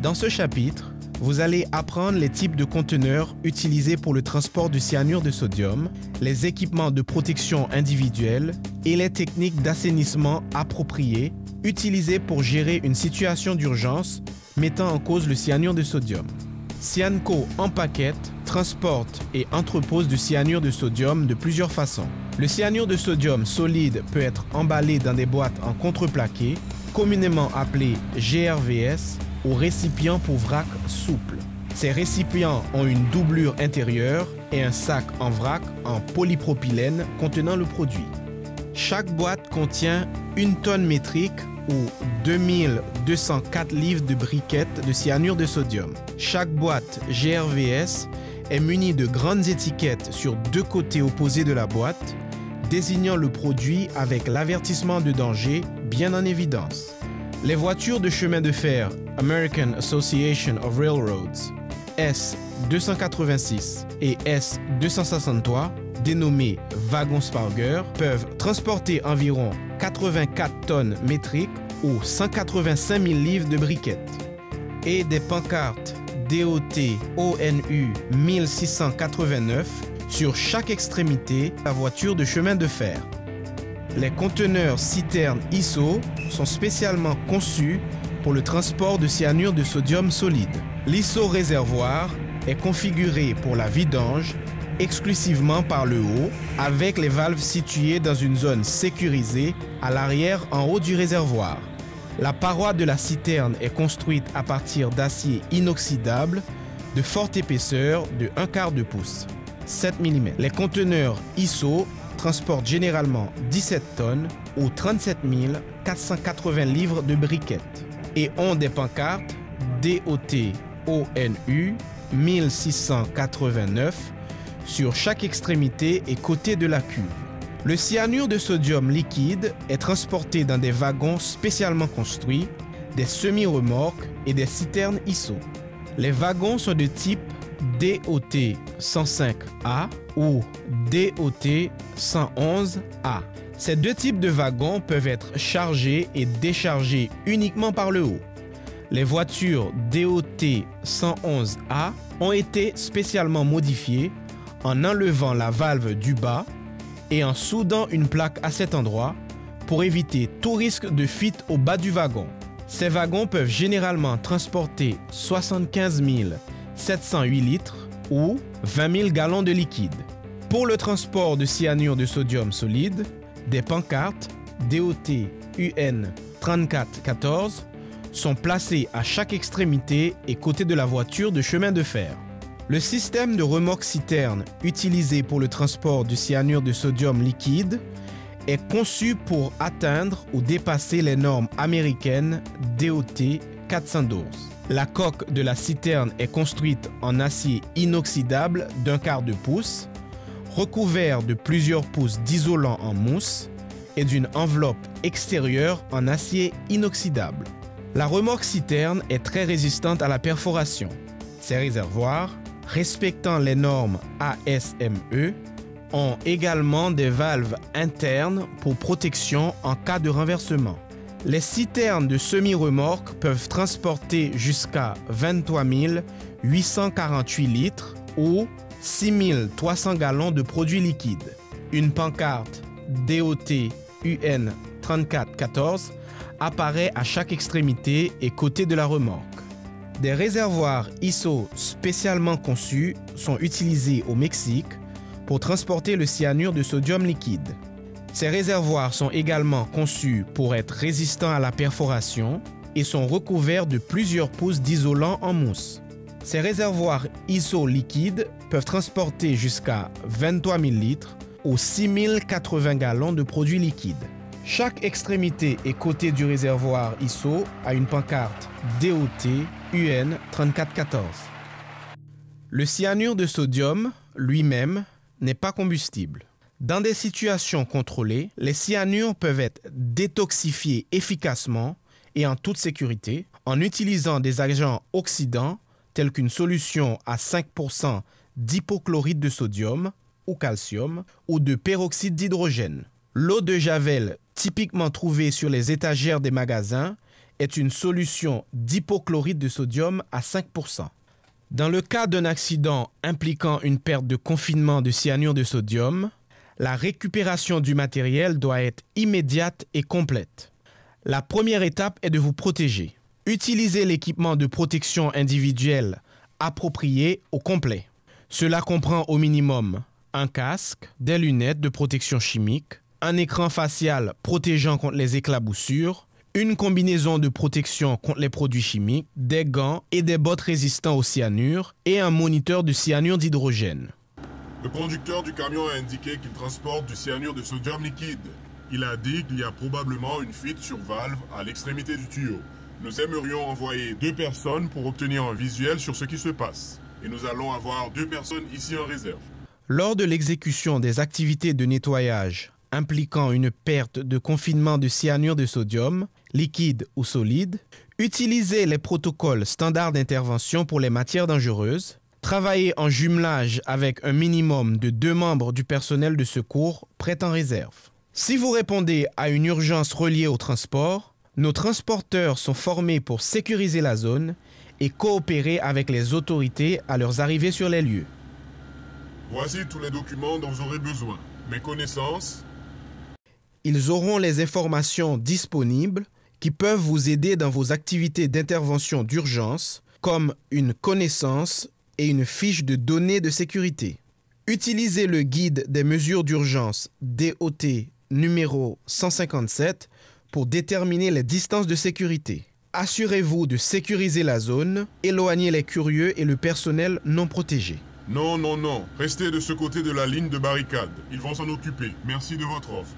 Dans ce chapitre, vous allez apprendre les types de conteneurs utilisés pour le transport du cyanure de sodium, les équipements de protection individuels et les techniques d'assainissement appropriées utilisées pour gérer une situation d'urgence mettant en cause le cyanure de sodium. Cyanco empaquette, transporte et entrepose du cyanure de sodium de plusieurs façons. Le cyanure de sodium solide peut être emballé dans des boîtes en contreplaqué, communément appelées GRVS, ou récipients pour vrac souple. Ces récipients ont une doublure intérieure et un sac en vrac en polypropylène contenant le produit. Chaque boîte contient 1 tonne métrique ou 2204 livres de briquettes de cyanure de sodium. Chaque boîte GRVS est munie de grandes étiquettes sur 2 côtés opposés de la boîte, désignant le produit avec l'avertissement de danger bien en évidence. Les voitures de chemin de fer American Association of Railroads S286 et S263, dénommés wagons Sparger, peuvent transporter environ 84 tonnes métriques ou 185 000 livres de briquettes. Et des pancartes DOT ONU 1689 sur chaque extrémité de la voiture de chemin de fer. Les conteneurs citernes ISO sont spécialement conçus pour le transport de cyanure de sodium solide. L'ISO réservoir est configuré pour la vidange exclusivement par le haut, avec les valves situées dans une zone sécurisée à l'arrière en haut du réservoir. La paroi de la citerne est construite à partir d'acier inoxydable de forte épaisseur de 1/4 de pouce, 7 mm. Les conteneurs ISO transportent généralement 17 tonnes ou 37 480 livres de briquettes et ont des pancartes DOT ONU 1689 sur chaque extrémité et côté de la cuve. Le cyanure de sodium liquide est transporté dans des wagons spécialement construits, des semi-remorques et des citernes ISO. Les wagons sont de type DOT 105A ou DOT 111A. Ces 2 types de wagons peuvent être chargés et déchargés uniquement par le haut. Les voitures DOT 111A ont été spécialement modifiées en enlevant la valve du bas et en soudant une plaque à cet endroit pour éviter tout risque de fuite au bas du wagon. Ces wagons peuvent généralement transporter 75 708 litres ou 20 000 gallons de liquide. Pour le transport de cyanure de sodium solide, des pancartes DOT UN 3414 sont placées à chaque extrémité et côté de la voiture de chemin de fer. Le système de remorque citerne utilisé pour le transport du cyanure de sodium liquide est conçu pour atteindre ou dépasser les normes américaines DOT 412. La coque de la citerne est construite en acier inoxydable d'1/4 de pouce, recouvert de plusieurs pouces d'isolant en mousse et d'une enveloppe extérieure en acier inoxydable. La remorque citerne est très résistante à la perforation. Ces réservoirs, respectant les normes ASME, ont également des valves internes pour protection en cas de renversement. Les citernes de semi-remorque peuvent transporter jusqu'à 23 848 litres ou 6 300 gallons de produits liquides. Une pancarte DOT UN 3414 apparaît à chaque extrémité et côté de la remorque. Des réservoirs ISO spécialement conçus sont utilisés au Mexique pour transporter le cyanure de sodium liquide. Ces réservoirs sont également conçus pour être résistants à la perforation et sont recouverts de plusieurs pouces d'isolant en mousse. Ces réservoirs ISO liquides peuvent transporter jusqu'à 23 000 litres ou 6 080 gallons de produits liquides. Chaque extrémité et côté du réservoir ISO a une pancarte DOT UN 3414. Le cyanure de sodium lui-même n'est pas combustible. Dans des situations contrôlées, les cyanures peuvent être détoxifiés efficacement et en toute sécurité en utilisant des agents oxydants tels qu'une solution à 5% d'hypochlorite de sodium ou calcium ou de peroxyde d'hydrogène. L'eau de javel typiquement trouvée sur les étagères des magasins est une solution d'hypochlorite de sodium à 5%. Dans le cas d'un accident impliquant une perte de confinement de cyanure de sodium, la récupération du matériel doit être immédiate et complète. La première étape est de vous protéger. Utilisez l'équipement de protection individuelle approprié au complet. Cela comprend au minimum un casque, des lunettes de protection chimique, un écran facial protégeant contre les éclaboussures, une combinaison de protection contre les produits chimiques, des gants et des bottes résistants au cyanure et un moniteur de cyanure d'hydrogène. Le conducteur du camion a indiqué qu'il transporte du cyanure de sodium liquide. Il a dit qu'il y a probablement une fuite sur valve à l'extrémité du tuyau. Nous aimerions envoyer 2 personnes pour obtenir un visuel sur ce qui se passe. Et nous allons avoir 2 personnes ici en réserve. Lors de l'exécution des activités de nettoyage impliquant une perte de confinement de cyanure de sodium, liquide ou solide, utilisez les protocoles standards d'intervention pour les matières dangereuses, travaillez en jumelage avec un minimum de 2 membres du personnel de secours prêts en réserve. Si vous répondez à une urgence reliée au transport, nos transporteurs sont formés pour sécuriser la zone et coopérer avec les autorités à leurs arrivées sur les lieux. Voici tous les documents dont vous aurez besoin. Mes connaissances. Ils auront les informations disponibles qui peuvent vous aider dans vos activités d'intervention d'urgence, comme une connaissance et une fiche de données de sécurité. Utilisez le guide des mesures d'urgence DOT numéro 157 pour déterminer les distances de sécurité. Assurez-vous de sécuriser la zone, éloignez les curieux et le personnel non protégé. Non, non, non. Restez de ce côté de la ligne de barricade. Ils vont s'en occuper. Merci de votre offre.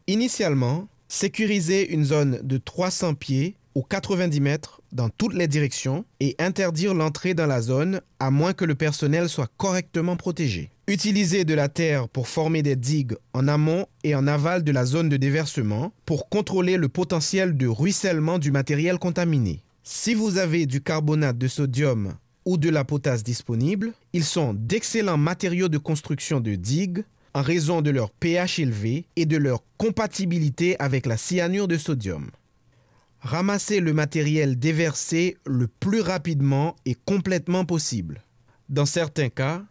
Initialement, sécurisez une zone de 300 pieds ou 90 mètres dans toutes les directions et interdire l'entrée dans la zone à moins que le personnel soit correctement protégé. Utilisez de la terre pour former des digues en amont et en aval de la zone de déversement pour contrôler le potentiel de ruissellement du matériel contaminé. Si vous avez du carbonate de sodium ou de la potasse disponible, ils sont d'excellents matériaux de construction de digues en raison de leur pH élevé et de leur compatibilité avec la cyanure de sodium. Ramassez le matériel déversé le plus rapidement et complètement possible. Dans certains cas,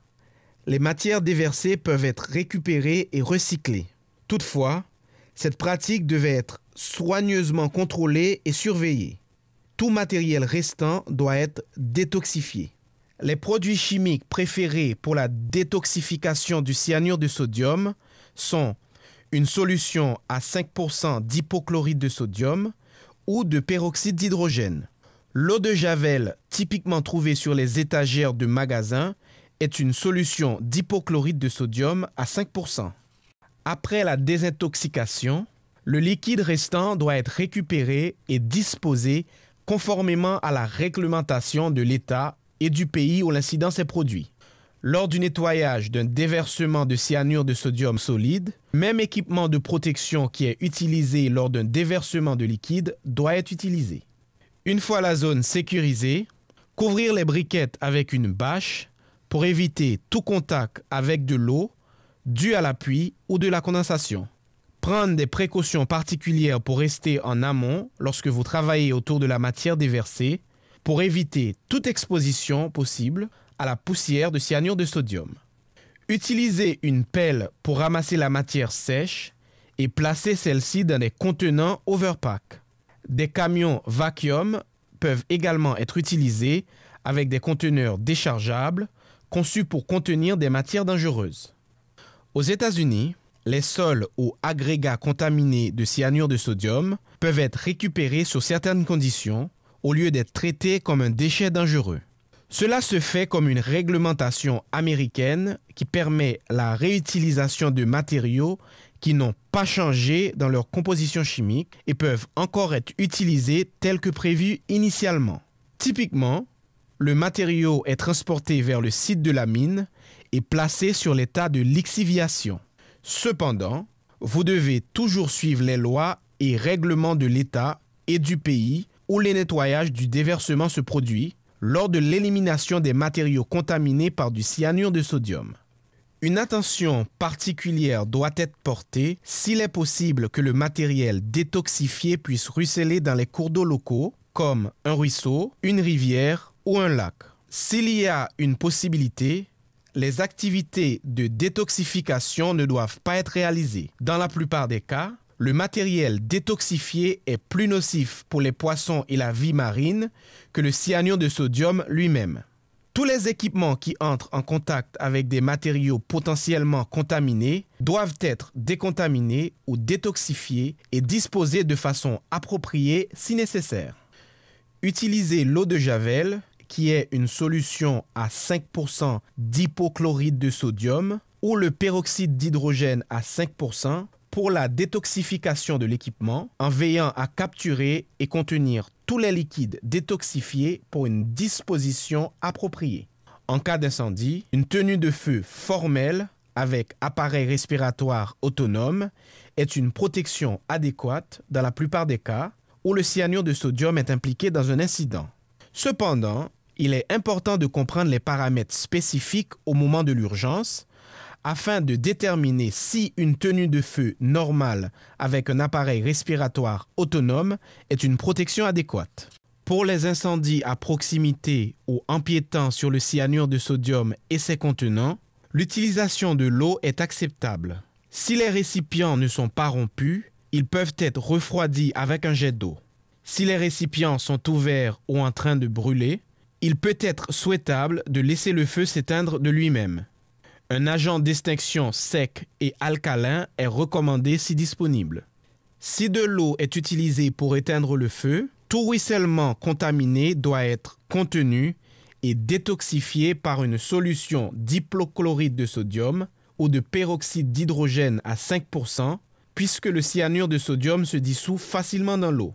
les matières déversées peuvent être récupérées et recyclées. Toutefois, cette pratique devait être soigneusement contrôlée et surveillée. Tout matériel restant doit être détoxifié. Les produits chimiques préférés pour la détoxification du cyanure de sodium sont une solution à 5% d'hypochlorite de sodium ou de peroxyde d'hydrogène. L'eau de javel typiquement trouvée sur les étagères de magasins est une solution d'hypochlorite de sodium à 5%. Après la désintoxication, le liquide restant doit être récupéré et disposé conformément à la réglementation de l'État et du pays où l'incident s'est produit. Lors du nettoyage d'un déversement de cyanure de sodium solide, même équipement de protection qui est utilisé lors d'un déversement de liquide doit être utilisé. Une fois la zone sécurisée, couvrir les briquettes avec une bâche pour éviter tout contact avec de l'eau due à la pluie ou de la condensation. Prendre des précautions particulières pour rester en amont lorsque vous travaillez autour de la matière déversée pour éviter toute exposition possible à la poussière de cyanure de sodium. Utilisez une pelle pour ramasser la matière sèche et placer celle-ci dans des contenants overpack. Des camions vacuum peuvent également être utilisés avec des conteneurs déchargeables conçus pour contenir des matières dangereuses. Aux États-Unis, les sols ou agrégats contaminés de cyanure de sodium peuvent être récupérés sous certaines conditions au lieu d'être traités comme un déchet dangereux. Cela se fait comme une réglementation américaine qui permet la réutilisation de matériaux qui n'ont pas changé dans leur composition chimique et peuvent encore être utilisés tels que prévu initialement. Typiquement, le matériau est transporté vers le site de la mine et placé sur l'état de lixiviation. Cependant, vous devez toujours suivre les lois et règlements de l'État et du pays où le nettoyage du déversement se produit lors de l'élimination des matériaux contaminés par du cyanure de sodium. Une attention particulière doit être portée s'il est possible que le matériel détoxifié puisse ruisseler dans les cours d'eau locaux, comme un ruisseau, une rivière ou un lac. S'il y a une possibilité, les activités de détoxification ne doivent pas être réalisées. Dans la plupart des cas, le matériel détoxifié est plus nocif pour les poissons et la vie marine que le cyanure de sodium lui-même. Tous les équipements qui entrent en contact avec des matériaux potentiellement contaminés doivent être décontaminés ou détoxifiés et disposés de façon appropriée si nécessaire. Utilisez l'eau de Javel, qui est une solution à 5% d'hypochlorite de sodium, ou le peroxyde d'hydrogène à 5% pour la détoxification de l'équipement, en veillant à capturer et contenir tous les liquides détoxifiés pour une disposition appropriée. En cas d'incendie, une tenue de feu formelle avec appareil respiratoire autonome est une protection adéquate dans la plupart des cas où le cyanure de sodium est impliqué dans un incident. Cependant, il est important de comprendre les paramètres spécifiques au moment de l'urgence afin de déterminer si une tenue de feu normale avec un appareil respiratoire autonome est une protection adéquate. Pour les incendies à proximité ou empiétant sur le cyanure de sodium et ses contenants, l'utilisation de l'eau est acceptable. Si les récipients ne sont pas rompus, ils peuvent être refroidis avec un jet d'eau. Si les récipients sont ouverts ou en train de brûler, il peut être souhaitable de laisser le feu s'éteindre de lui-même. Un agent d'extinction sec et alcalin est recommandé si disponible. Si de l'eau est utilisée pour éteindre le feu, tout ruissellement contaminé doit être contenu et détoxifié par une solution d'hypochlorite de sodium ou de peroxyde d'hydrogène à 5%, puisque le cyanure de sodium se dissout facilement dans l'eau.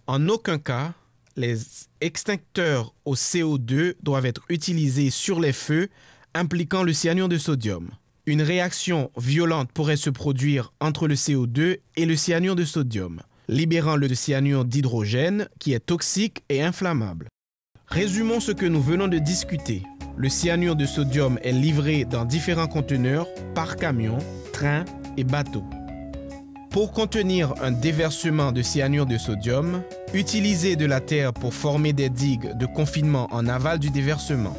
En aucun cas, les extincteurs au CO2 doivent être utilisés sur les feux impliquant le cyanure de sodium. Une réaction violente pourrait se produire entre le CO2 et le cyanure de sodium, libérant le cyanure d'hydrogène qui est toxique et inflammable. Résumons ce que nous venons de discuter. Le cyanure de sodium est livré dans différents conteneurs par camion, train et bateau. Pour contenir un déversement de cyanure de sodium, utilisez de la terre pour former des digues de confinement en aval du déversement.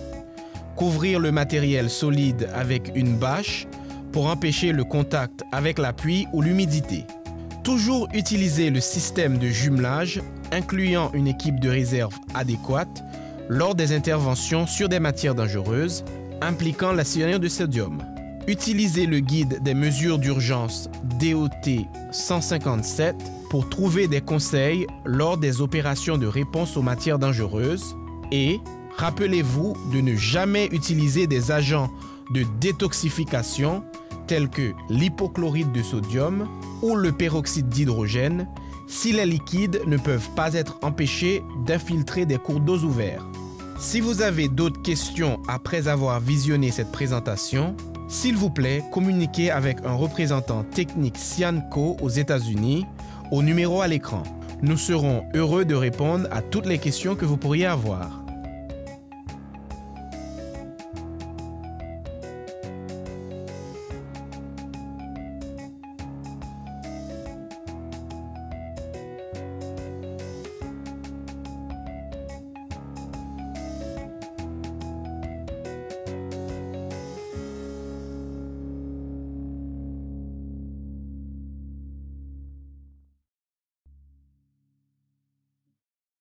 Couvrir le matériel solide avec une bâche pour empêcher le contact avec la pluie ou l'humidité. Toujours utiliser le système de jumelage, incluant une équipe de réserve adéquate, lors des interventions sur des matières dangereuses impliquant la cyanure de sodium. Utilisez le guide des mesures d'urgence DOT 157 pour trouver des conseils lors des opérations de réponse aux matières dangereuses et rappelez-vous de ne jamais utiliser des agents de détoxification tels que l'hypochlorite de sodium ou le peroxyde d'hydrogène si les liquides ne peuvent pas être empêchés d'infiltrer des cours d'eau ouverts. Si vous avez d'autres questions après avoir visionné cette présentation, s'il vous plaît, communiquez avec un représentant technique Cyanco aux États-Unis au numéro à l'écran. Nous serons heureux de répondre à toutes les questions que vous pourriez avoir.